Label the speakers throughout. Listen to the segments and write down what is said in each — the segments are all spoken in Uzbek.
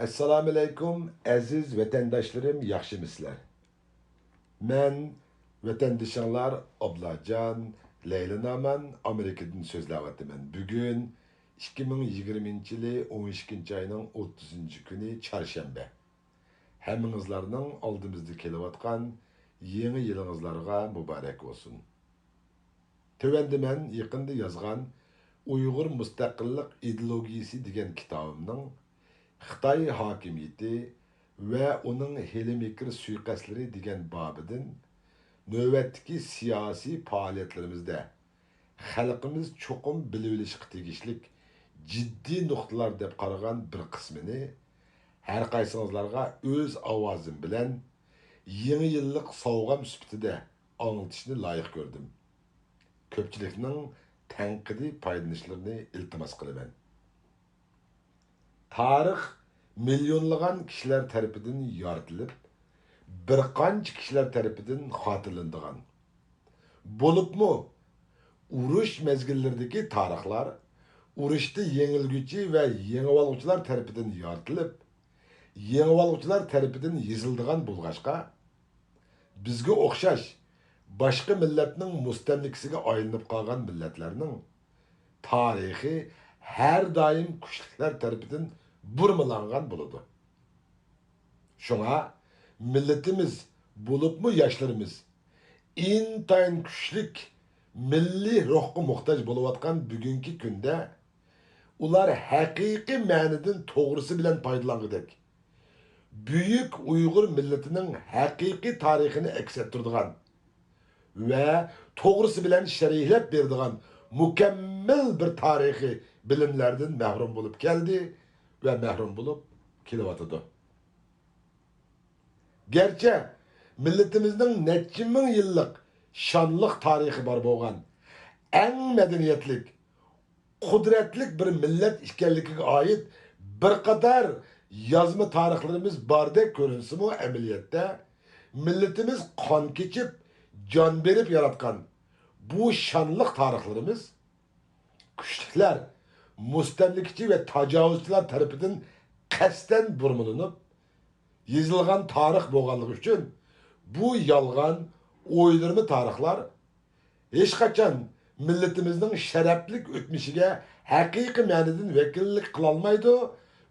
Speaker 1: Assalamu alaikum aziz vatandaşlarım, yaxshimisizlar? Men vatandaşlar Oblajon Leyla Amerikadan so'zlayapman. Bugun 2020-yili 12-oyning 30-kuni chorshanba. Hammangizlarning oldimizda kelayotgan yangi yilingizlarga muborak bo'lsin. Tövende men yaqinda yozgan Uyg'ur mustaqillik ideologiyasi degan kitobimning Xitoy hokimiyati ve onun helimikir suikastları degan babidin növbetdeki siyasi faaliyetlerimizde xalqimiz çoqum bilivlişki tegishlik ciddi noktalar deb qaragan bir qismini her qaysingizlarga öz ovozim bilan yeni yıllık sovg'am sifatida anlatishni loyiq ko'rdim. Ko'pchilikning tanqidiy foydalanishlarni iltimos qilaman. Tarix milyonlagan kişiler tarafından yaratılıp, bir qancha kişiler tarafından xotirlanadigan. Bo'libmi, urush mezgillardagi tarixlar urushda yengilguchi va yengib oluvchilar tarafından yaratılıp, yengib oluvchilar tarafından yoziladigan bo'lg'achqa, bizga o'xshash boshqa millatning mustamlikasiga aylanib qolgan millatlarning tarixi her daim kuchliklar tarafından burmalangan bo'ladi. Şuna milletimiz bo'libmi yoshlarimiz intayin kuchlik milliy ruhga muhtoj bo'layotgan bugungi kunda ular haqiqiy ma'nidan to'g'risi bilan foydalangudek büyük Uyg'ur milletining haqiqiy tarixini aks ettiradigan ve to'g'risi bilan sharhlab beradigan mukammal bir tarixiy bilimlerden mahrum bulup geldi ve mahrum bulup kelyapti. Gerçi milletimizin neçe ming yıllık şanlıq tarihi var bo'lgan en medeniyetlik, kudretlik bir millet işgalligiga ait bir kadar yazma tarihlerimiz bardek görünse mu emniyette milletimiz kan keçip can verip yaratkan bu şanlıq tarihlerimiz güçlükler, mustamlikçi ve tacavuzcular tarafından kasten burmulanıp yazılgan tarih bo'lganligi uchun bu yalgan o'ydirma tarixlar hech qachon milletimizning sharaflik o'tmishiga haqiqiy ma'nodan vakillik qila olmaydi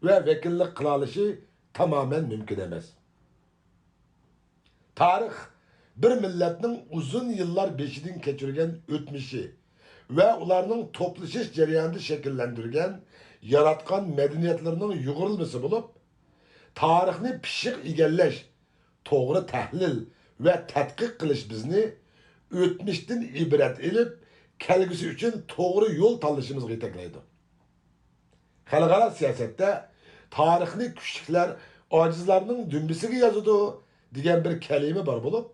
Speaker 1: ve vakillik qila olishi tamamen mümkün emas. Tarix bir milletning uzun yıllar beshidan kechirgan o'tmishi ve ularning toplashish jarayonida shakllantirgan yaratgan medeniyetlerining yugurilmasi bo'lib, tarixni pishiq egallash, to'g'ri tahlil ve tadqiq qilish bizni o'tmishdan ibrat elib, kelgusi uchun to'g'ri yo'l tanlashimizga yetaklaydi. Xalqaro siyosatda tarixni kuchliklar ojizlarning dumbisiga yozadi degan bir kalima bor bo'lib,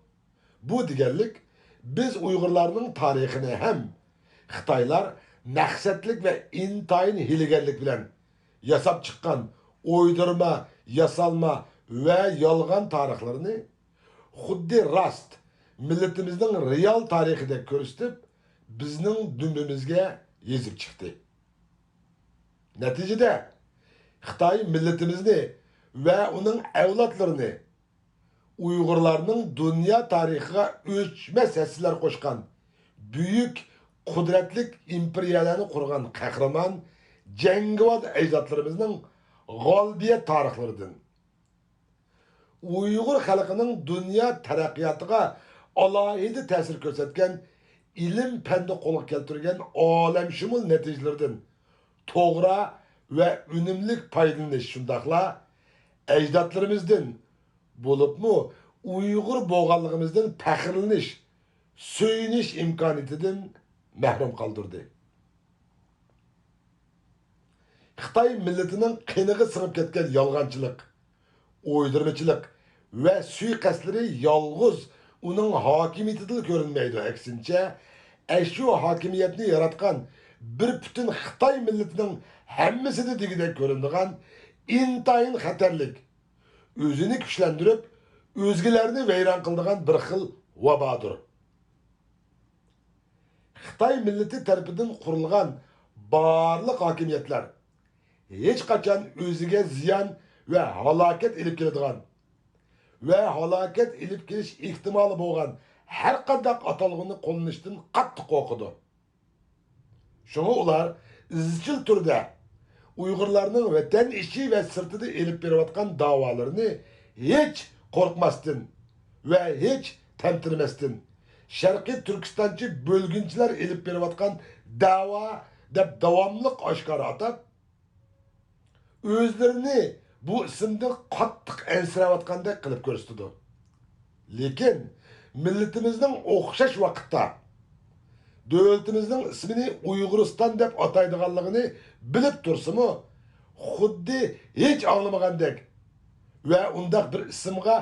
Speaker 1: bu deganlik biz Uyg'urlarning tarixini ham Xitoylar maqsadlik ve intayin hiligarlik bilan yasab chiqqan o'ydirma, yasalma ve yalgan tarixlerini xuddi rast milletimizin real tarixide ko'rsatib bizning dumbimizga yezib chiqdi. Neticede Xitoy milletimizni ve onun evlatlarını Uyg'urlarning dünya tarixiga o'chmas hisslar qo'shgan büyük kudretlik imperiyalarni qurgan qahramon jangovar ajdodlarimizning g'olibiyat tarihlaridan Uyg'ur xalqining dünya taraqqiyotiga alohida ta'sir ko'rsatgan ilim fanda qo'lga keltirgan olamshumul natijalardan to'g'ri ve unumli foydalanish shundoqla ajdodlarimizdan bo'libmi Uyg'ur bo'lganligimizdan faxrlanish, suyunish imkoniyatidan mahrum qoldirdi. Xitoy milletining qiniga singib ketgan yolg'onchilik, o'ydirmachilik ve suiqastlari yolg'iz uning hokimiyatida ko'rinmaydi. Aksincha, shu hokimiyatni yaratgan bir butun Xitoy milletining hammasida degidek ko'rinadigan intayin xatarlik, o'zini kuchlantirib, o'zgalarni vayron qiladigan bir xil vabodir. Xitoy milleti tarafidan qurilgan barliq hokimiyatlar hech qachon o'ziga ziyon ve halokat ilib keladigan ve halokat ilib kelish ehtimoli bo'lgan har qanday atalg'ini qo'llanishdan qattiq qo'rqidi. Şuna ular izchil turda Uyg'urlarning vatan ichi va sirtida elib berayotgan da'volarini hech qo'rqmasdan va hech tantirmasdan Sharqiy Turkistonchi bo'lginchilar elib berayotgan da'vo deb davomliq oshkora atab o'zlarini bu ismdan qattiq ansirayotgandek qilib ko'rsatdi. Lekin millatimizning o'xshash vaqtda davlatimizning ismini Uyg'uriston deb ataydiganligini bilib tursimi, xuddi hech anglamagandek va undaq bir ismga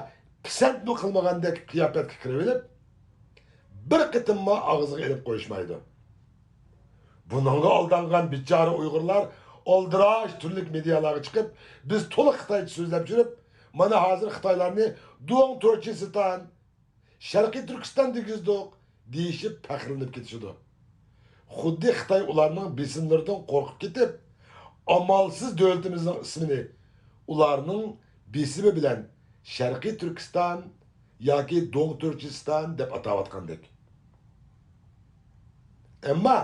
Speaker 1: pisand qilmagandek qiyofatga kirib bir qitimma og'ziga ilib qo'yishmaydi. Bununla aldangan bichara Uyg'urlar oldirash turlik medialarga chiqib, biz to'liq Xitoycha so'zlab yurib, mana hozir Xitoylarni Do'ng Turkiston, Sharqiy Turkiston degizdiq deyishib faxrlanib ketishdi. Xuddi Xitoy ularning besimlaridan qo'rqib ketib, amalsiz davlatimizning ismini ularning besimi bilan Sharqiy Turkiston yoki Do'ng Turkiston deb atayotgandek. Ammo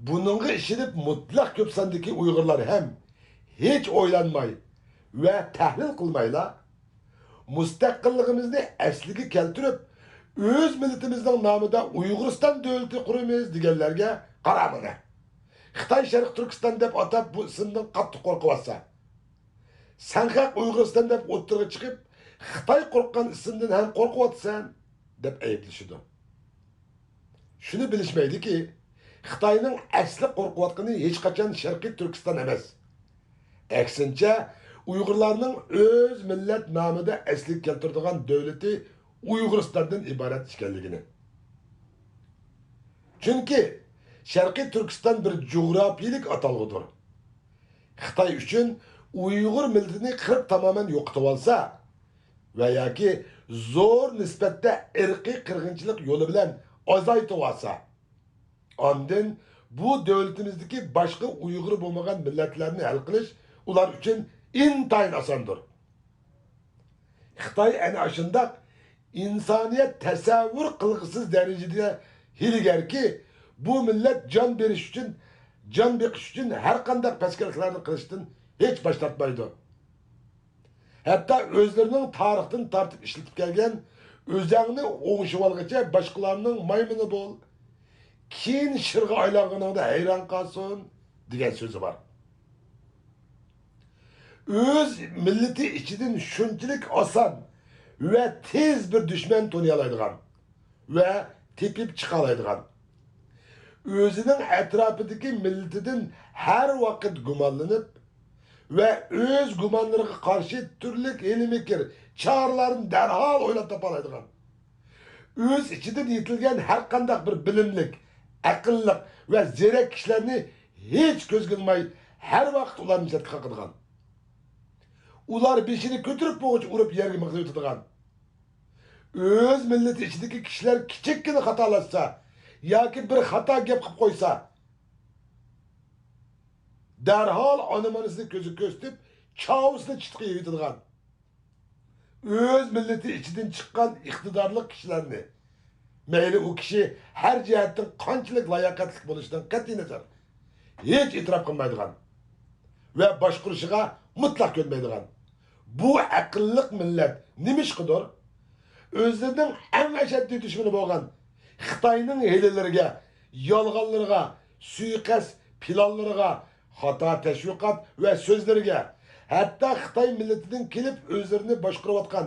Speaker 1: buningga ishonib mutlaq ko'p sondagi Uyg'urlar ham hech o'ylanmay va tahlil qilmayla mustaqilligimizni asliga keltirib o'z millatimizning nomida Uyg'uriston davlati quramiz deganlarga qaramana. Xitoy Sharq Turkiston deb atab bu ismdan qattiq qo'rqyapsa, Sanxaq Uyg'uriston deb o'ttirga chiqib, Xitoy qo'rqqan ismdan ham qo'rqyapsan deb ayblashidi. Shuni bilishmaydiki, Xitoyning asli qo'rqayotgani hech qachon Sharqiy Turkiston emas. Aksincha, Uyg'urlarning o'z millat nomida asliga keltiradigan davlati Uyg'uristondan iborat ekanligini. Chunki Sharqiy Turkiston bir jo'grafiyalik atalg'idir. Xitoy uchun Uyg'ur millatini qirib tamoman yo'qotib olsa va yoki zo'r nisbatda irqiy qirg'inchilik yo'li bilan azaytib olsa, ondan bu davlatimizdagi boshqa Uyg'ur bo'lmagan millatlarni hal qilish ular uchun intayin osondir. Xitoy ana shundoq insoniyat tasavvur qilg'isiz darajada hilgarki, bu millat jon berish uchun, jon beqish uchun har qanday paskarliklarni qilishdan hech bosh tortmaydi. Hatto o'zlarining tarixdan tortib ishlatib kelgan o'zingni o'ngishib olgacha boshqalarning maymuni bo'l, keyin shirg'a aylanganingda hayron qolsin degan so'zi bor. O'z millati ichidan shunchalik oson ve tez bir düşman tanıyalaydigan ve tepip çıkalaydigan, özünün etrafındaki milletinden her vakit gumanlanıp ve öz gumanlarına karşı türlük elimikir, çağrıların derhal oylap tapalaydigan, öz içinden yetilgen her kandak bir bilimlik, akıllık ve zerek kişilerini hiç göz kılmay her vakit ularını izletki kakıdgan. Ular beşini götürüp boğuç urup yerge mıqzı ötüdügan. Öz milleti içindeki kişiler kiçikkini hatalaşsa, yoki bir hata gap qilib qo'ysa, derhal animanısını gözü göstip, çavusunu çıtkıya yutadigan. Öz milleti içinden çıkan iktidarlık kişilerini, meyli o kişi her cihetten qanchalik layakatlik bo'lishdan qat'iy nazar hech e'tirof qilmaydigan ve boshqarishiga mutlaq ko'nmaydigan bu aqlliq millat nima ish qidir? Özlerinin en ashaddiy düşmanı bo'lgan Xitoyning hileleriga, yolg'onlariga, suiqasd planlariga, xato tashviqot ve so'zlariga, hatto Xitoy millatidan kelib o'zlarini boshqarayotgan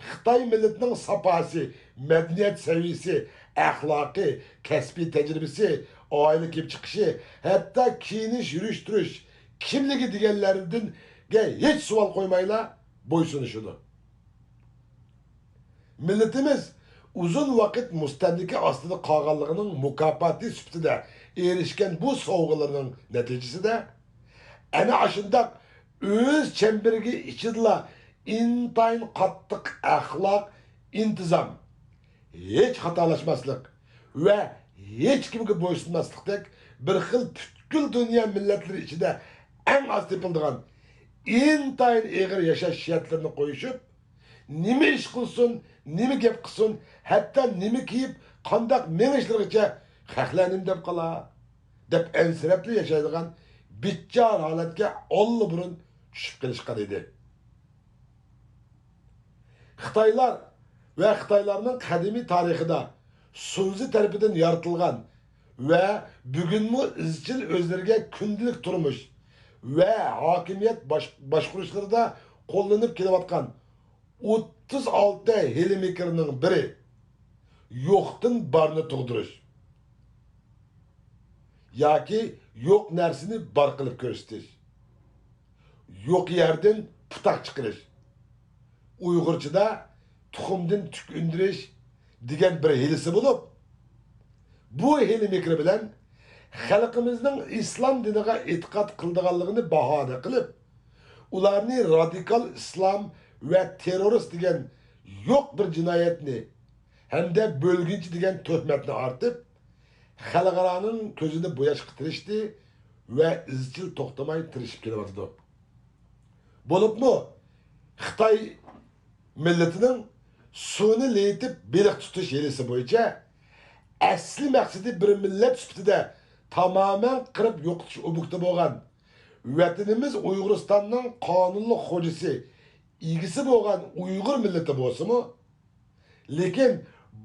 Speaker 1: Xitoy millatining saposi, madaniyat saviyasi, axloqi, kasbiy tajribasi, oila kelib chiqishi, hatto kiyinish, yurish, turish, kimligi deganlaridan hech savol qo'ymayla bo'ysunishidir. Milletimiz uzun vakit mustamlika ostida qolganligining mukofoti sifatida erishgan bu sovg'alarning natijasida ana shundoq o'z chemberiga ichidala intayin qattiq axloq, intizom, hech xatolashmaslik va hech kimga bo'ysunmaslikdek bir xil butkul dunyo millatlari ichida eng oz tepildigan intayin ağır yaşaş şartlarını koyuşup, nima iş qilsin, nima gap qilsin, hatta nima kiyib, qandaq mengishlargacha haqlanim deb qala, deb ensirabli yashaydigan bitjar holatga olli-burun tushib qilishgan edi. Xitoylar va Xitoylarning qadimiy tarixida Sunzi tarafidan yaratilgan va bugunmi izchil o'zlariga kundalik turmush va hokimiyat boshqarishlarida qo'llanib kelayotgan 36 hilmikrning biri yo'qdan barni tug'dirish yoki yo'q narsani bor qilib ko'rsatish, yo'q yerdan putoq chiqarish, Uyg'urchada tuxumdan tuk undirish degan bir hilisi bo'lib, bu hilmikri bilan xalqimizning islom diniga e'tiqod qildiganligini bahona qilib, ularni radikal islom ve terörist degan yo'q bir jinoyatni hamda bo'lginchi degan tuhmatni ortib, xalqaroning ko'zini bo'yashga tirishdi va izchil to'xtamay tirishib kelyapti. Bo'libmi Xitoy millatining suvni leytib beliq tutish hilisi bo'yicha asli maqsadi bir millat sifatida tamamen qirib yo'qotish obukti bo'lgan vatanimiz Uyg'uristonning qonunli xo'jasi ilgisi bo'lgan Uyg'ur millati bo'lsa-mu, lekin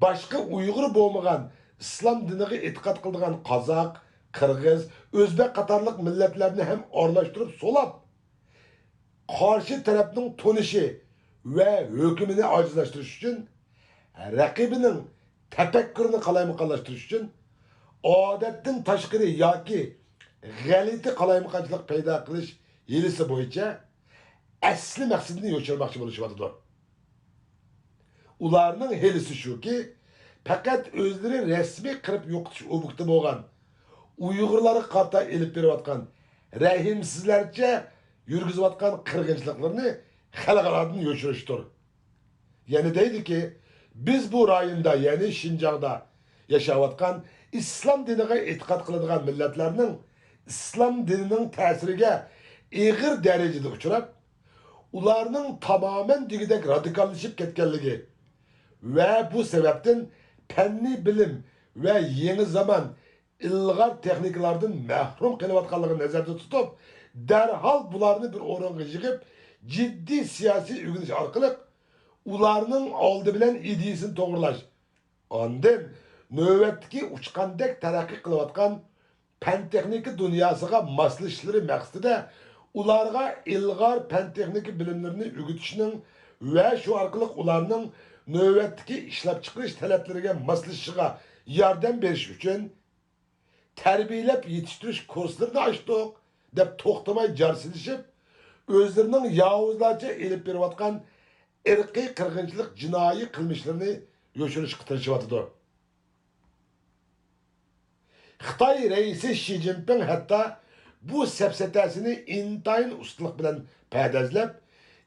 Speaker 1: boshqa Uyg'ur bo'lmagan islom diniga e'tiqod qiladigan qozoq, qirg'iz, o'zbek qatorliq millatlarni ham aralashtirib solab, qarshi tarafning tonishi va hukmini ojizlashtirish uchun, raqibining tafakkurini qalaymiqonlashtirish uchun odatdan tashqari yoki g'alati qalaymiqonchilik paydo qilish hilisi bo'yicha asli maqsadini yo'chirmoqchi bo'lishyapti. Ularning hilisi shuki, faqat o'zlari rasmiy qirib yo'qotish obukti bo'lgan Uyg'urlarga qarta elib berayotgan rahimsizlarcha yurgizayotgan qirg'inchiliklarni xalqarodan yo'chirishdir. Yani deydiki, biz bu rayonda, yani Şinjan'da yaşayotgan islom diniga e'tiqod qiladigan millatlarning islom dinining ta'siriga ig'ir darajada uchrab, ularning tamamen digidek radikallashib ketganligi ve bu sebepten penni bilim ve yeni zaman ilg'or texnikalardan mahrum qilayotganligini nazarda tutib, derhal bularni bir o'ringa yig'ib, ciddi siyosiy o'g'inish orqali ularning oldi bilan ideyasini to'g'irlash, ondan navbatdagi uchqandek taraqqiy qilayotgan fan texnika dunyosiga moslashishlari maqsadida ularga ilg'or fan texnika bilimlarini o'rgatishning va shu orqali ularning navbatdagi ishlab chiqarish talablariga moslashishiga yordam berish uchun tarbiyalab yetishtirish kurslarini ochdik deb to'xtamay jarsilishib, o'zlarining yovuzlarcha elib berayotgan irqiy qirg'inchilik jinoiy qilmishlarini yo'shirishga tirishyapti. Xitoy raisi Xi Jinping hatta bu safsatasini intayin ustalık bilan payidazlab,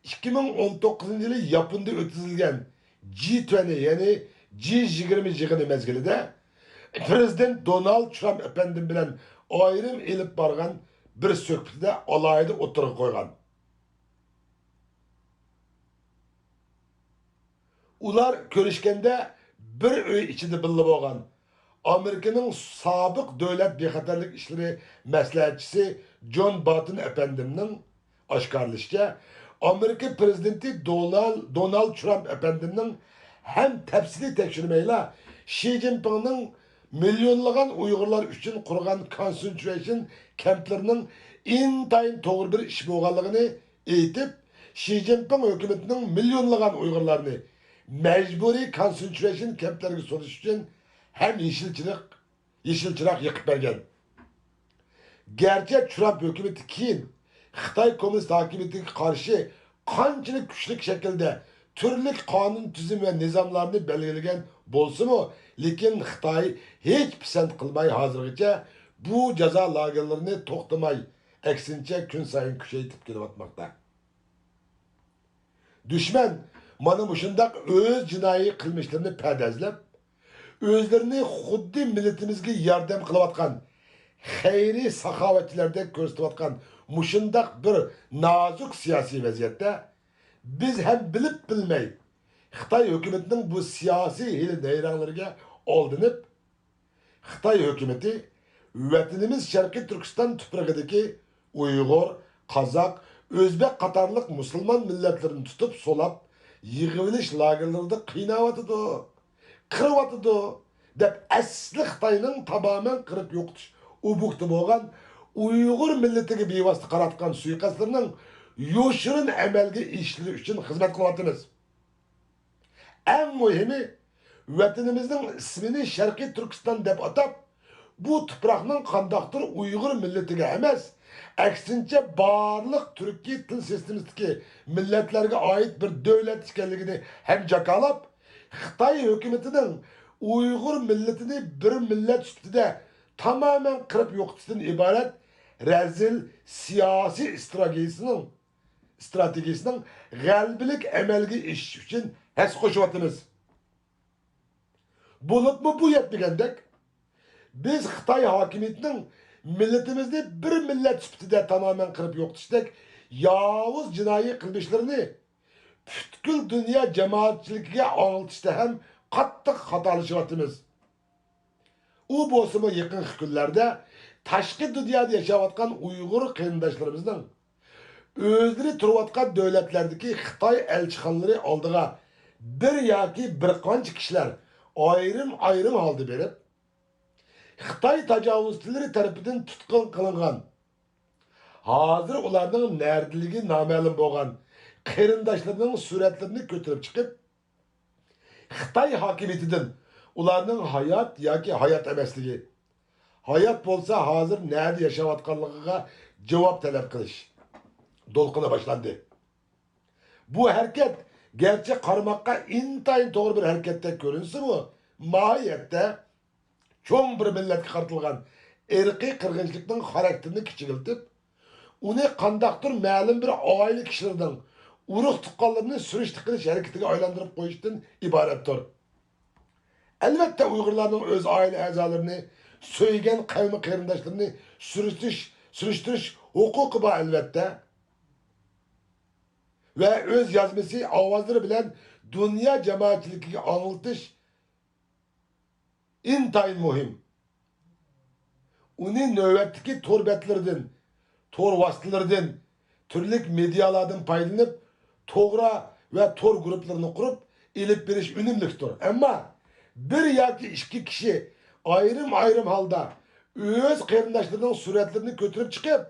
Speaker 1: 2019 yılı Yaponda o'tkazilgan G20 yani G20 yig'ini mezgilida Prezident Donald Trump efendim bilan ayrim elib borgan bir suhbatida alayida o'tirib qo'ygan. Ular ko'rishganda bir uy ichida birga bo'lgan Amerika'nın sabık devlet bexatarlik işleri maslahatchisi John Bolton efendimning oshkorlashicha, Amerika prezidenti Donald Trump efendimning hem tafsili tekshirmayla Xi Jinpingning milyonlagan Uyg'urlar uchun qurgan concentration kamplarning intayin to'g'ri bir ish bo'lganligini aytib, Xi Jinping hukumatining milyonlagan Uyg'urlarni mecburi concentration kamplarga solish uchun hem yeşilçirak yıkıp bergen. Gerçek Trump hükümeti keyin Xitoy komünist hakimiyetiga karşı qanchalik kuchli şekilde türlü kanun tüzüm ve nizamlarını belirlegen bolsa-mu, lekin Xitoy hiç pisand qilmay hozirgacha bu jazo lagerlarini to'xtamay, aksincha kun sayin kuchaytib kelyapmoqda. Düşman mana shundoq o'z jinoiy qilmishlarini pardazlab, özlerini xuddi milletimizga yordam qilayotgan xayriy saxovatchilardek ko'rsatayotgan muşundaq bir nazuk siyasi vaziyette biz hem bilip bilmey Xitay hükümetinin bu siyasi hili neyranlarına aldınıp Xitay hükümeti vatanimiz Şarkı Türkistan tuprağıdaki Uygur, Kazak, Özbek qatarlıq Müslüman milletlerini tutup solap yığıviliş lagerlerinde kıynawatıdı, kırıwatıdı dep asli Xitayning tamamen kırıp yo'qotish ubukti bo'lgan Uygur milletiga bevosita qaratgan suiqasdlarning yo'shirin amalga ishirish uchun xizmat qilyapmiz. En muhimi vatanimizning ismini Sharqiy Turkiston deb atab, bu tuproqning qandaqdir Uygur milletiga emas, aksincha barliq Turkiy til sistemasındagi millatlarga oid bir davlat ekanligini ham jakalab, Xitoy hukumatining Uygur milletini bir millet sifatida tamamen qirib yo'qotishdan iborat rezil siyasi stratejisining g'albilik amalga oshishi uchun his qo'shyapmiz. Bo'libmi bu yetmagandek, biz Xitoy hokimiyatining milletimizni bir millet sifatida tamamen qirib yo'qotishdek yovuz jinoiy qilmishlarini butkul dunyo jamoatchiligiga anglitishda ham qattiq xatolashyapmiz. U bo'lsa yaqin kunlarda tashqi dunyoda yashayotgan Uyg'ur qarindoshlarimizning o'zlari turayotgan davlatlardagi Xitoy elchixonalari oldiga bir yoki bir qancha kishilar ayrim holda berib, Xitoy tajovuzchilari tarafidan tutqun qilingan, hozir ularning nerdiligi noma'lum bo'lgan qarindoshlarining suratlarini ko'tarib chiqib, Xitoy hokimiyatidan ularning hayot yoki hayot emasligi, hayot bo'lsa hozir nerede yashayotganligiga javob talab qilish to'lqini boshlandi. Bu hareket gerçi qarmoqqa intayin to'g'ri bir hareketdek ko'rinsa-mu, mohiyatda cho'ng bir millatga qaratilgan irqiy qirg'inchilikning xarakterini kichikiltib, uni qandaqdir ma'lum bir oila kishilarning urug' tuqqanlarini surishti qilish harakatiga aylantirib qo'yishdan iboratdir. Elbette Uygurlarning o'z oila a'zolarini, so'ygan qavmi qarindoshlarini surishtirish huquqi bor albatta. Ve öz yazması avazları bilen dünya cemaatçiligiga anglitish intayin muhim. Uni növbetdagi tor betlerden, tor vasıtalardan, türlük medyalardan paylanıp, to'g'ri ve tor gruplarını kurup ilip berish unumlidir. Ama bir yoki ikki kishi ayrim halda öz qarindoshlarining suratlarini ko'tarib chiqib,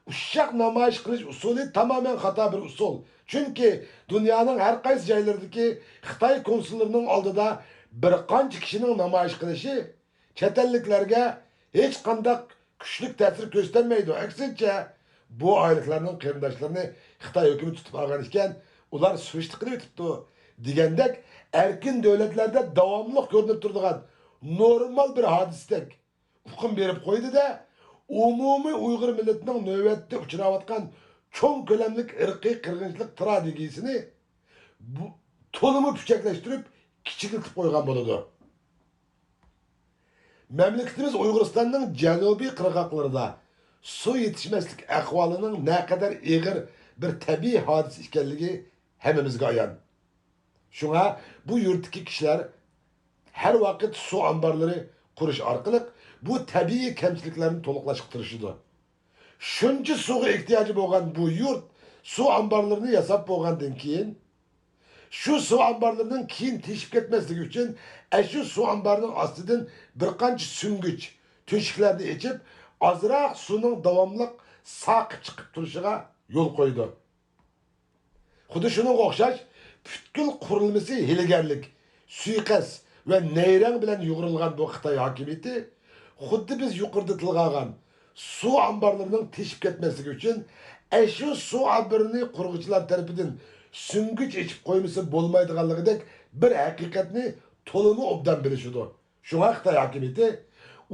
Speaker 1: uşak namoyish qilish usuli tamamen hata bir usul. Çünkü dünyanın her qaysi joylaridagi Xitoy konsullarining oldida bir qancha kishining namoyish qilishi chet elliklarga hech qanday kuchli ta'sir ko'rsatmaydi. Aksincha, bu oyliklarning qarindoshlarini Xitoy hukumati tutib olgan ekan, ular surishti qilib o'tibdi degandek, erkin davlatlarda davomli ko'rinib turadigan normal bir hodisdek hukm berib qo'ydi da umumiy Uyg'ur milletining navbatda uchrayotgan cho'ng ko'lamlik irqiy qirg'inchilik strategiyasini to'limi puchaklashtirib kichikiltib qo'ygan bo'ladi. Memleketimiz Uyg'uristonning janubiy qirg'oqlarida suv yetishmaslik ahvolining naqadar og'ir bir tabiiy hodisa ekanligi hammamizga ayon. Shunga bu yurtdagi kishilar har vaqt suv omborlari qurish orqali bu tabiiy kamchiliklarni to'liqlashga tirishadi. Shuncha suvga ehtiyoji bo'lgan bu yurt suv omborlarini yasab bo'lgandan keyin shu suv omborlarining keyin teshib ketmasligi uchun shu suv omborining ostidan bir qancha sungich to'shiklarni ichib ozroq suvning davomli saqib chiqib turishiga yo'l qo'ydi. Xuddi shunga o'xshash butkul qurilmasi hiligarlik, suiqasd ve neyran bilen yuğurulgan bu Xitoy hokimiyati xuddi biz yuqorida tilg'agan suv omborlarining teshib ketmasligi uchun shu suv omborini qurg'uvchilar tarafidan sungich ichib qo'ymasa bo'lmaydiganligidek bir haqiqatni to'limi obdan bilishidi. Shunga Xitoy hokimiyati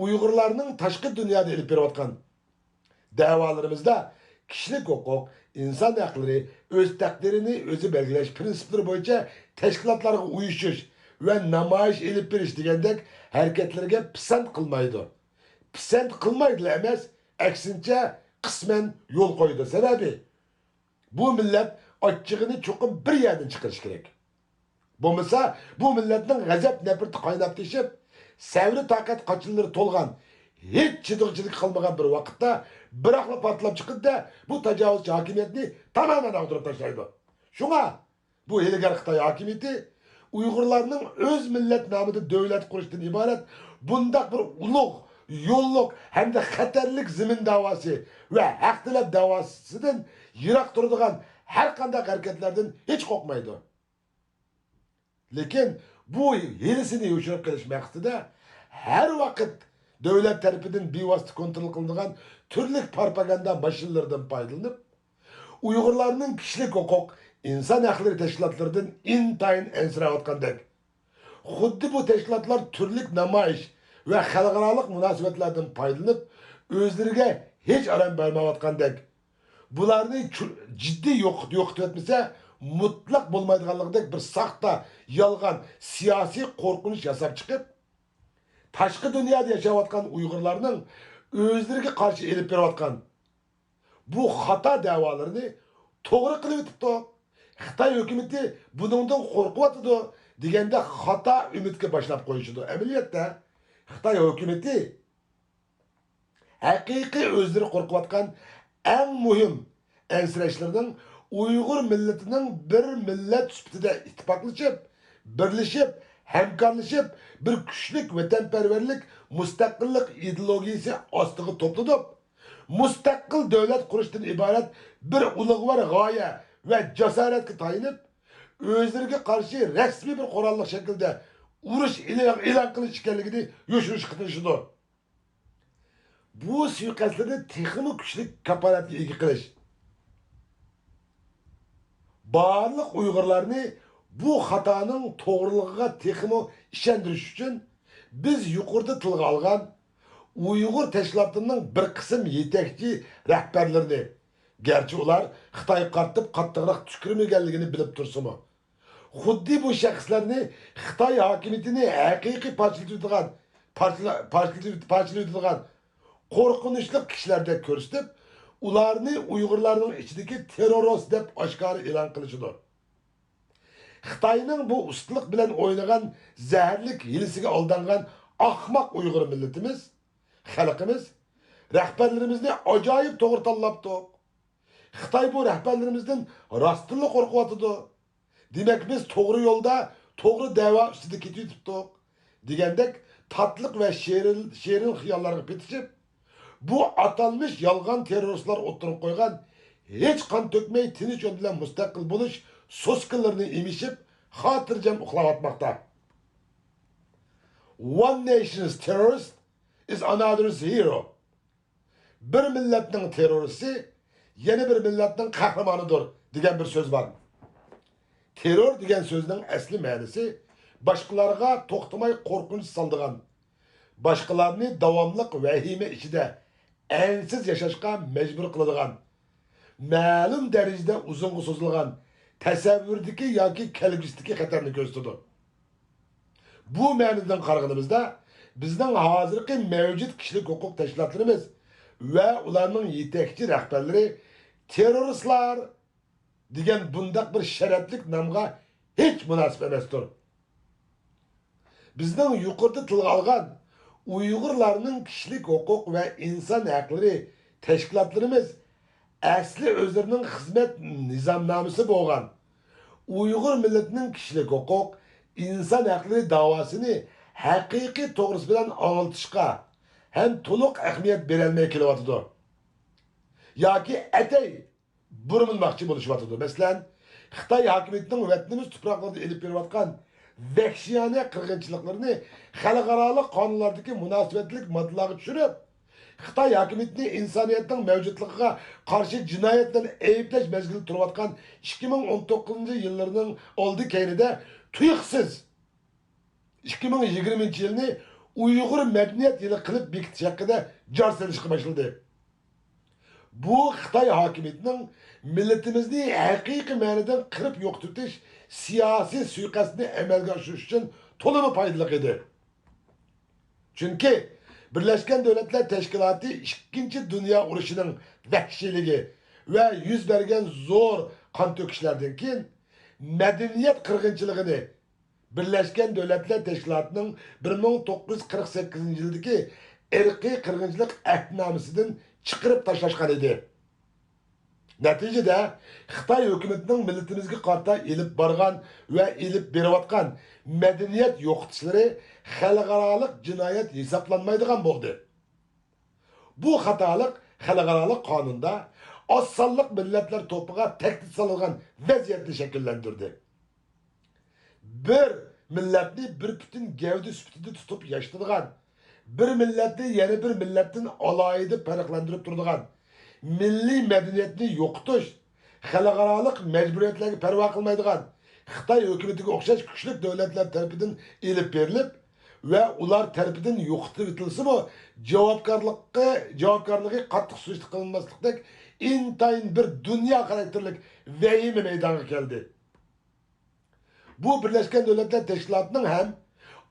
Speaker 1: Uyg'urlarning tashqi dunyoda ilib berayotgan davolarimizda kishilik huquq, inson haqlari, o'z taqdirini o'zi belgilash prinsiplari bo'yicha tashkilotlarga uyushish ve namoyish ilib berish degandek hareketlerge pisand qilmaydi. Pisand qilmaydi emas, aksincha kısmen yol koydu. Sebebi bu millet açığını çokum bir yerden çıkarış gerek. Bo'lmasa bu milletning g'azab nafrati qaynab teshib, savri taqat qochilari to'lgan, hech chidog'chilik qilmagan bir vaqtda biroqla portlab chiqdi-da, bu tajovuzchi hokimiyatni tamoman ag'dirib tashlaydi. Shunga bu hiligar Xitoy hokimiyati Uyg'urlarning o'z millat nomida davlat qurishdan iborat bundaq bir ulug', yo'lliq hamda xatarlik zimin da'vosi va haq talab da'vosidan yiroq turadigan har qanday harakatlardan hech qo'rqmaydi. Lekin bu yenisini yo'shirib qilish maqsadida har vaqt davlat tarafidan bevosita kontrol qilinadigan turli propaganda mashinalaridan foydalanib, Uyg'urlarning kishilik huquq, inson haqlari tashkilotlaridan intayin ensirayotgandek, xuddi bu tashkilotlar turli namoyish va xalqaro munosabatlardan foydalanib, o'zlariga hech aram bermayotgandek, bularni jiddiy yo'qitib etmasa mutlaq bo'lmaydiganligidek bir saxta, yolg'on siyosiy qo'rqinish yasab chiqib, tashqi dunyoda yashayotgan Uyg'urlarning o'zlariga qarshi elib berayotgan bu xato da'volarini to'g'ri qilib o'tibdi. Xitoy hukumati buningdan qo'rqyotidi deganda xato umidga boshlab qo'yishdi. Amaliyotda Xitoy hukumati haqiqiy o'zlari qo'rqayotgan eng muhim ensirashlarning Uyg'ur millatining bir millat sifatida ittifoqlashib, birlashib, hamkorlashib, bir kuchlik vatanparvarlik, mustaqillik ideologiyasi ostiga to'pladi. Mustaqil davlat qurishdan iborat bir ulug'vor g'oya va jasoratga tayinib, o'zlariga qarshi rasmiy bir qurolli shaklda urush e'lon qilish ekanligini yo'shirish qilinishdi. Bu suiqasdlarni texnik kuchli kapolatga ega qilish, barliq Uyg'urlarni bu xatoning to'g'riligiga texmo ishontirish uchun biz yuqorida tilga olgan Uyg'ur tashkilotining bir qism yetakchi rahbarlarini, garchi ular Xitoy qartib qattiqroq tushirmaganligini bilib tursimi, xuddi bu shaxslarni Xitoy hokimiyatini haqiqiy parchalaydigan qo'rqinchli kishilardek ko'rsatib, ularni Uyg'urlarning ichidagi terrorist deb oshkora e'lon qilishdi. Xitoyning bu ustalik bilan o'ynagan zaharlik hilisiga aldangan ahmoq Uyg'ur millatimiz, xalqimiz, rahbarlarimizni ajoyib to'g'ri tanlabdi. Xitoy bu rahbarlarimizdan rostli qo'rqyotdi. Demak biz to'g'ri yo'lda, to'g'ri da'vo ustida ketib degandek tatliq va sherin xiyollarga petishib, bu atalmış yalgan teröristler oturup koygan hiç kan tökmey tinç yol bilen müstakil buluş soskıllarını emişip hatırcam uxlavatmakta. One nation's terrorist is another's hero. Bir milletin teröristi yeni bir milletin kahramanıdır diyen bir söz var. Terör diyen sözün asli manisi başkalarına toxtamay korkunç saldıgan, başkalarını davamlıq vahime içinde ensiz yaşashga mecbur qiladigan, ma'lum darajada uzunga so'zilgan tasavvurdagi yoki kelgusidagi xatarni ko'rsatadi. Bu ma'nodan qaraganimizda bizning hozirgi mavjud kishilik huquq tashkilotlarimiz va ularning yetakchi rahbarlari terroristlar degan bundaq bir sharaflik nomga hech munosib emasdir. Bizning yuqorida tilga olgan Uyg'urlarning kishilik huquq va inson haqlari tashkilotlarimiz asli o'zlarining xizmat nizomnomasi bo'lgan Uyg'ur millatining kishilik huquq, inson haqlari da'vosini haqiqiy to'g'risi bilan anglitishga ham to'liq ahamiyat berolmay kelyotdi. Yoki atay burminmoqchi bo'lishyotdi. Masalan, Xitoy hokimiyatining vatanimiz tuproqlarida elib berayotgan vahshiyona qirg'inchiliklarni xalqaro qonunlardagi munosabatlik moddalarga tushirib, Xitoy hokimiyatini insoniyatning mavjudligiga qarshi jinoyatdan ayblash mezgili turayotgan 2019-yillarning oldi keynida tuyuqsiz 2020-yilni Uyg'ur madaniyat yili qilib bekitish haqida jar solishga boshladi. Bu Xitoy hokimiyatining millatimizni haqiqiy ma'noda qirib yo'qotish siyosiy suiqasdini amalga oshirish uchun to'liq foydali edi. Chunki Birleşken Devletler Teşkilatı 2. Dünya Urushining vahşiligi ve yüz bergen zor kan töküşlerden keyin medeniyet kırgınçılığını Birleşken Devletler Teşkilatı'nın 1948 yıldaki erki kırgınçılık ehdnamesinden çıkarıp taşlaşkan idi. Neticede Xitay hükümetinin milletimizge qarta elip bargan ve elip beriyotgan medeniyet yo'qotishları xalqaroliq jinoyat hisoblanmaydigan bo'ldi. Bu xatolik xalqaroliq qonunda oz sonliq millatlar to'piga tahdid solingan vaziyatni shakllantirdi. Bir millatni bir butun gavda sifatida tutib yashaydigan, bir millatni yana bir millatdan alohida farqlantirib turadigan milliy madaniyatni yo'qotish xalqaroliq majburiyatlarga parvo qilmaydigan Xitoy hukumatiga o'xshash kuchli davlatlar tarafidan elib berilib va ular tarafidan yo'qotib etilsa-mu javobgarligi qattiq suiisti qilinmaslikdek intayin bir dunyo xarakterlik vahima maydonga keldi. Bu Birleşken Devletler Teşkilatı'nın hem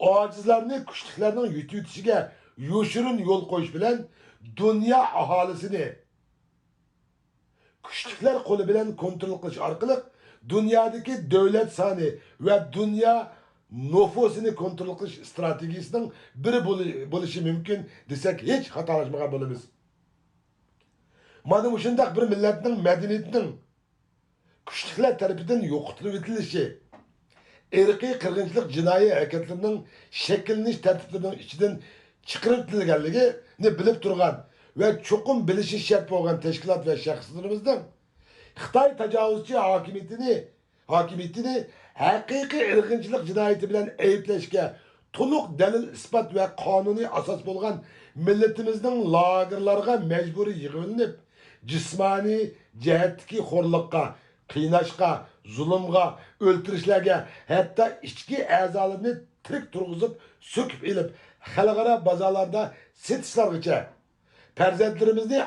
Speaker 1: acizlarni kuchliklarning yutishiga yoshirin yo'l qo'yish bilan dunyo aholisini kuchliklar qo'li bilan kontrol qilish orqali dunyodagi davlat soni va dunyo nüfusini kontrol qilish strategiyasining biri bo'lishi mumkin desak hech xatolashmagan bo'lamiz. Mana shunday bir millatning madaniyatining kuchliklar tarafidan yo'qotilib etilishi irqiy qirg'inchilik jinoiy harakatlarining shakllanish tartiblarining ichidan chiqaritilganligini bilib turgan ve çokum bilişi şart bo'lgan teşkilat ve şahslarımızdan Xitay tecavüzçü hakimiyetini haqiqiy irqinchilik jinoyati bilan ayblashga to'liq dalil isbot ve kanuni asas bo'lgan milletimizning lagerlarga mecburi yig'ilinib jismoniy jihatdagi xo'rliqqa, qiynashga, zulmga, o'ltirishlarga, hatto ichki a'zolarini tirik turg'izib, so'kib ilib, xalqaro bozorlarda setishlargacha Perzentlerimizni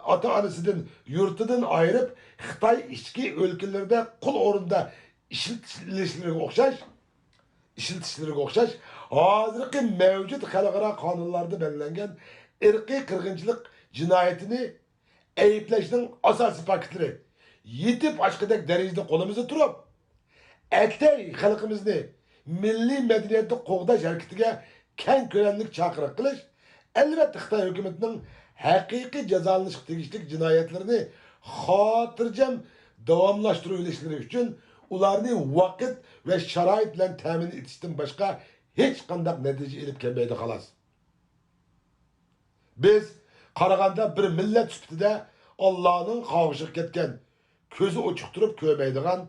Speaker 1: ata-anasından, yurtidan ayırıp Xitay içki ülkelerinde kul orunda işiltişlerine okşaş, hazırki mevcut xalqaro kanunlarda belirlengen irqiy qirg'inchilik jinoyatini ayblashning asosiy paketleri yetib oshqidek darajada qo'limizda turib, atay xalqimizni milliy madaniyatni qo'g'dash harakatiga keng ko'lamli chaqiriq qilish elbette Xitay hükümetinin haqiqiy jazolanishga tegishli jinoyatlarini xotirjam davomlashtirishleri uchun ularni vaqt ve sharoit bilan ta'min etishdan boshqa hech qanday natija elib kelmaydi xolos. Biz qaraganda bir millat sifatida Allohning qavg'ishiga ketgan, ko'zi ochiq turib ko'rmaydigan,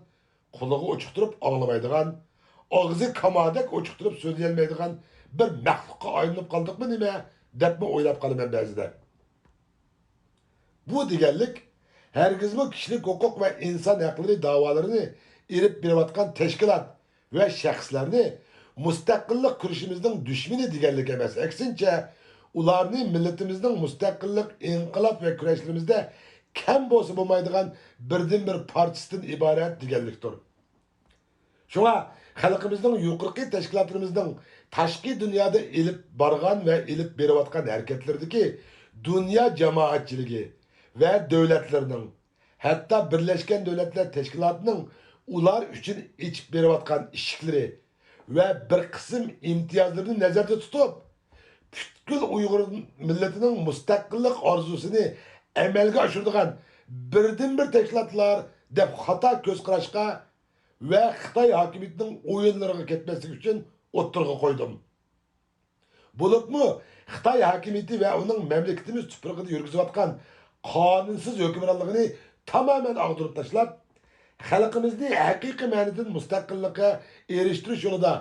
Speaker 1: qulog'i ochiq turib anglamaydigan, og'zi kamadek ochiq turib so'zlayolmaydigan bir maxluqqa aylanib qoldikmi nima deb mi o'ylab qolaman ba'zida. Bu deganlik hergizmi kishilik huquq ve inson haqlari da'volarini elib berayotgan tashkilot ve shaxslarni mustaqillik kurishimizning dushmani deganlik emas. Aksincha, ularni millatimizning mustaqillik, inqilob ve kurashlarimizda kam bo'lsa bo'lmaydigan birdan bir partisidan iborat deganlikdir. Şuna xalqimizning yuqorqi tashkilotlarimizning tashqi dunyoda elib bargan ve elib berayotgan hareketlerdeki dünya cemaatçiligi ve devletlerinin hatta Birleşken Devletler Teşkilatı'nın ular için içip berayotgan işikleri ve bir kısım imtiyazlarını nazarda tutup bütkül Uygur milletinin müstakillik arzusunu emelge aşırdıgan birden bir teşkilatlar dep hata göz kıraşka ve Xitay hakimiyetinin oyunlarına ketmesi için oturga koydum. Bulup mu Xitay hakimiyeti ve onun memleketimiz tüpürgüde yürgüzüvatkan kanunsuz hükümranlığını tamamen ağdırıp taşlap, xalqimizni haqiqiy ma'nodan mustaqillikka erishtirish yo'lida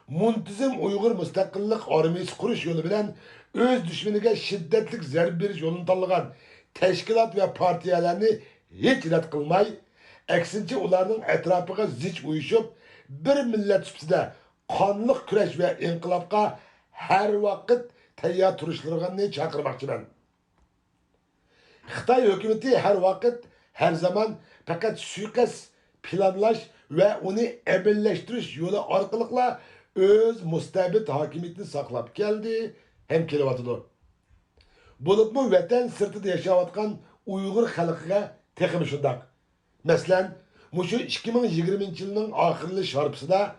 Speaker 1: muntizam Uyg'ur mustaqillik armiyasi qurish yo'li bilan o'z dushmaniga shiddatli zarb berish yo'lini tanlagan tashkilot va partiyalarni hech rad qilmay, aksincha ularning atrofiga zich uyushib, bir millat sifatida qonli kurash va inqilobga har vaqt tayyor turishlarini chaqirmoqchiman. Xitay hükümeti her vakit, her zaman fakat suikast planlash ve onu ebelleştirish yolu arkalıkla öz mustabid hakimiyetini saklap geldi hem kelyapti. Bulupmu vatan sirtida yaşayotgan Uyg'ur xalqiga texmi shundoq. Masalan, mushu 2020-yilning oxirgi sharpsida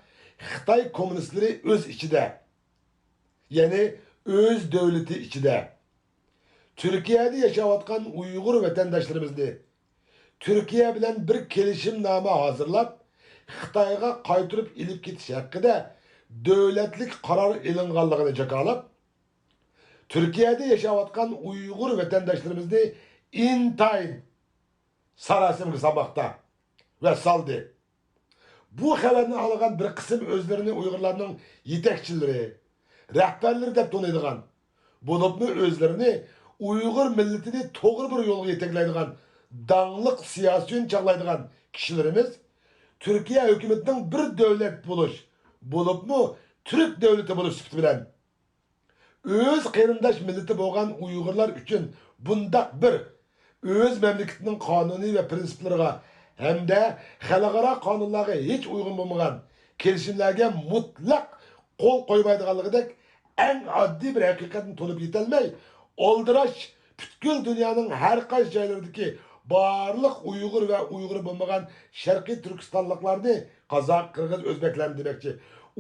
Speaker 1: Xitoy kommunistlari o'z ichida, ya'ni o'z davlati ichida Türkiye'de yaşayotgan Uyg'ur vatandoshlarimizni Türkiye bilan bir kelishimnoma hazırlab Xitoyga qaytirib ilib ketish haqida davlatlik qaror ilinganligini jakolab, Türkiye'de yaşayotgan Uyg'ur vatandoshlarimizni intayin sarasimga salmoqda ve saldı. Bu xabarni algan bir qism o'zlarini Uyg'urlarning yetakchilari, rahbarlari deb tanıydigan, bo'libmi o'zlarini Uyg'ur millatini to'g'ri bir yo'lga yetaklaydigan, danglik siyosiyni chaqlaydigan kishilarimiz Türkiye hükümetining bir davlat bo'lish, bo'libmi Türk davlati bo'lish sifati bilan o'z qarindosh millati bo'lgan Uyg'urlar uchun bundaq bir o'z mamlakatining qonuniy va prinsiplariga hamda xalqaro qonunlarga hech uygun bo'lmagan kelishimlarga mutlaq qo'l qo'ymaydiganligidek eng oddiy bir haqiqatni to'lib yetolmay, oldirash butkul dunyoning har qaysi joylaridagi barliq Uyg'ur va Uyg'ur bo'lmagan Sharqiy Turkistonliklarni, Qozoq, Qirg'iz, O'zbeklarni demoqchi,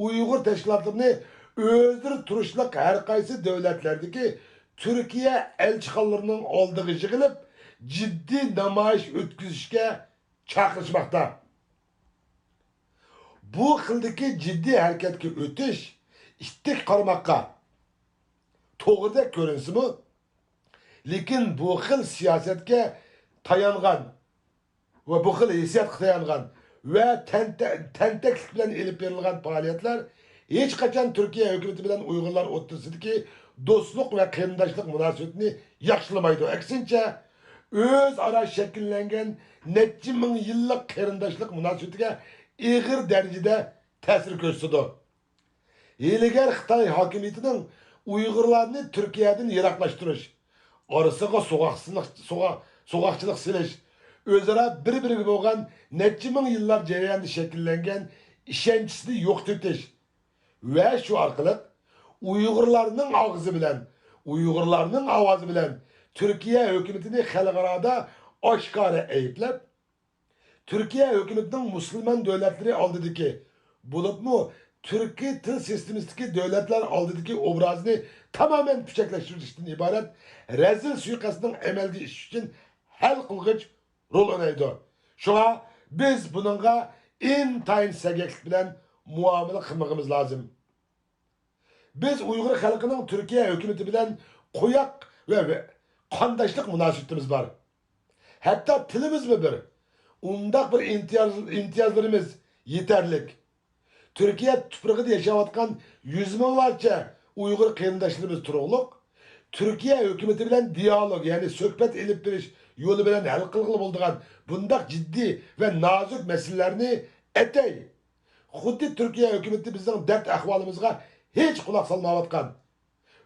Speaker 1: Uyg'ur tashkilotlarini o'zlari turishliq har qaysi davlatlardagi Türkiye elchixonalarining oldiga yig'ilib, ciddi namoyish o'tkazishga chaqirishmoqda. Bu xildagi ciddi harakatga o'tish ittik qaramoqqa to'g'ridek ko'rinsimi, lekin bu xil siyosatga tayangan ve bu xil hissiyatga tayangan ve tenteklik bilan elib berilgan faaliyetler hech qachon Türkiye hükümeti bilan Uyg'urlar o'rtasidagi do'stlik ve qarindoshlik munosabatini yaxshilamaydi. Aksincha, o'zaro shakllangan necha ming yillik qarindoshlik munosabatiga ig'ir darajada ta'sir ko'rsatdi. Ilgari Xitoy hokimiyatining Uyg'urlarni Turkiyadan yiroqlashtirish, orasiga so'g'aqchilik silish, o'zaro bir-biriga bo'lgan necha ming yillar jarayonida shakllangan ishonchisini yo'qotish ve şu orqali Uyg'urlarning og'zi bilan, Uyg'urlarning ovozi bilan Türkiye hükümetini xalqaroda oshkora ayblab, Türkiye hükümetinin Müslüman devletleri oldidagi, bo'libmi Türkiye til sistemisindagi devletler oldidagi obrazını tamamen puchaklaştirishdan iborat rezil suiqasdning amalga oshishi uchun hal qilg'ich rol o'ynaydi. Shunga biz buningga intayin sagaklik bilan muomala qilmog'imiz lozim. Biz Uyg'ur xalqining Türkiye hükümeti bilan qo'yaq ve qondoshlik munosabatimiz var. Hatta tilimiz mi bir? Undaq bir imtiyazlarımız yeterlik. Türkiye tuprağıda yaşayotgan yüz minglarcha Uyg'ur qarindoshlarimiz turug'liq Türkiye hükümeti bilan diyalog, yani söhbet elib berish yo'li bilan hal qilg'ili bo'ladigan bundaq ciddi ve nazik meselelerini etey. Xuddi Türkiye hükümeti bizning dert ahvolimizga hiç kulak salmayotgan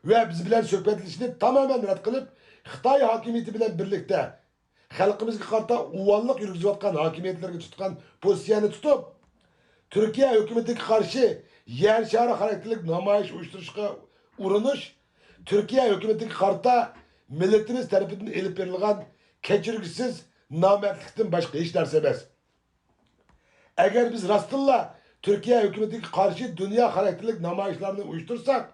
Speaker 1: ve biz bilan söhbetlashishni tamamen rad qilib, Xitoy hokimiyati bilan birlikda xalqimizga qarata uvalliq yurgizayotgan hokimiyatlarga tutgan pozitsiyani tutib, Türkiye hükümetiga qarshi yer shari xarakterlik namoyish uyushtirishga urinish Türkiye hükümetiga qarata millatimiz tarafidan elib berilgan kechirgisiz nomardlikdan boshqa hech narsa emas. Agar biz rostilla Türkiye hükümetiga qarshi dünya xarakterlik namoyishlarni uyushtirsak,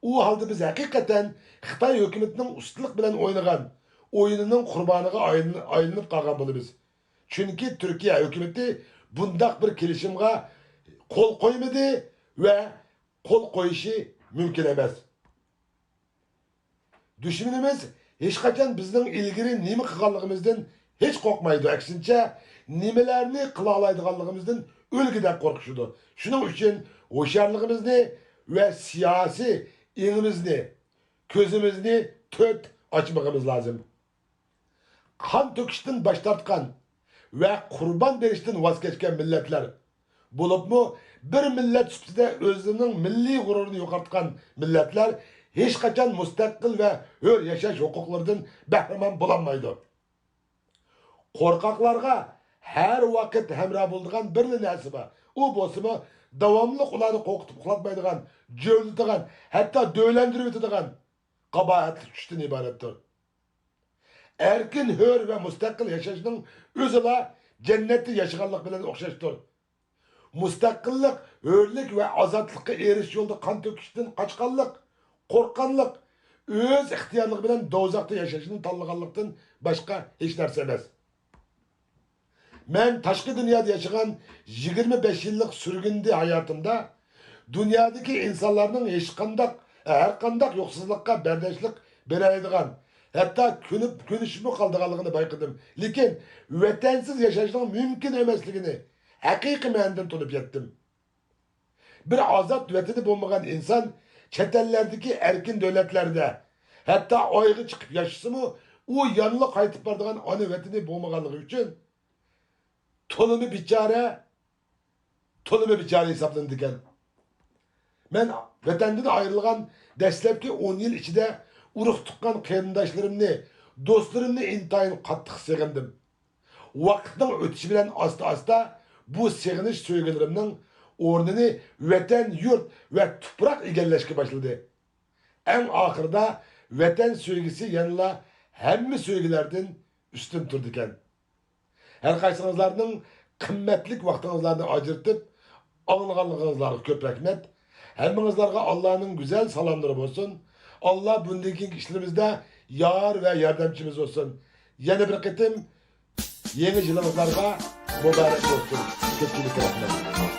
Speaker 1: u halda biz hakikaten Xitoy hükümetinin ustilik bilan o'ynagan o'yinining qurboniga aylanib qolgan bo'lamiz. Chunki Türkiye hükümeti bundaq bir kelishimga qo'l qo'ymadi ve qo'l qo'yishi mumkin emas. Düşmanimiz hech qachon bizning ilgari nima qilganligimizdan hech qo'rqmaydi. Aksincha, nimalarni qila oladiganligimizdan o'lgidek qo'rqishidi. Shuning uchun ho'sharligimizni ve siyasi ingimizni, ko'zimizni to'rt ochmog'imiz lozim. Qon to'kishdan bosh tortgan ve qurban berishdan voz kechgan millatlar, bo'libmi bir millat sifatida o'zining milliy g'ururini yo'qotgan millatlar hech qachon mustaqil ve hür yashash huquqlaridan bahramand bo'lolmaydi. Qo'rqoqlarga her vaqt hamroh bo'ladigan bir narsa bor. U bo'lsa davomli ularni qo'rqitib uxlatmaydigan, jo'litigan, hatto do'ylantirib o'tadigan kabahatli kuchdan iboratdir. Erkin, hür ve müstakil yaşashning o'zila jannatda yashaganlik bilan o'xshashdir. Müstakillik, hürlik ve azatlıkka erish yo'lda qon to'kishdan qochganlik, qo'rqqanlik, o'z ixtiyorligi bilan do'zaxda yashashni tanlaganlikdan boshqa hech narsa emas. Men tashqi dunyoda yashagan 25 yillik surgundi hayotimda dunyodagi insonlarning hech qanday har qanday yo'qsizlikqa bardashlik beradigan, hatto ko'nishmi qoldiganligini bayqadim. Lekin vatansiz yashashning mumkin emasligini haqiqiy ma'noda tunib yetdim. Bir ozod vatani bo'lmagan inson chet ellardagi erkin davlatlarda hatto oyga chiqib yashasimi, u yanlı qaytib boradigan ona vatani bo'lmaganligi uchun to'limi bichora hisoblanadi ekan. Men vatandan ayrılgan dastlabki 10 yil ichida urug' tuqqan qarindoshlarimni, do'stlarimni intayin qattiq sig'indim. Vaqtning o'tishi bilan asta-asta bu sig'inish so'ygilarimning o'rnini vatan, yurt va tuproq egallashga boshladi. Eng oxirida vatan so'ygisi yanla hamma so'ygilardan ustun turdi ekan. Her qaysingizlarning qimmatlik vaqtingizlarni ajratib anglag'anligingizlarga ko'p rahmat. Hammangizlarga Allohning go'zal salomlari bo'lsin. Allah bundan keyingi ishlarimizda yor va yordamchimiz bo'lsin. Yana bir qitim yangi yilingizlarga muborak bo'lsin. Ko'pchilik rahmat.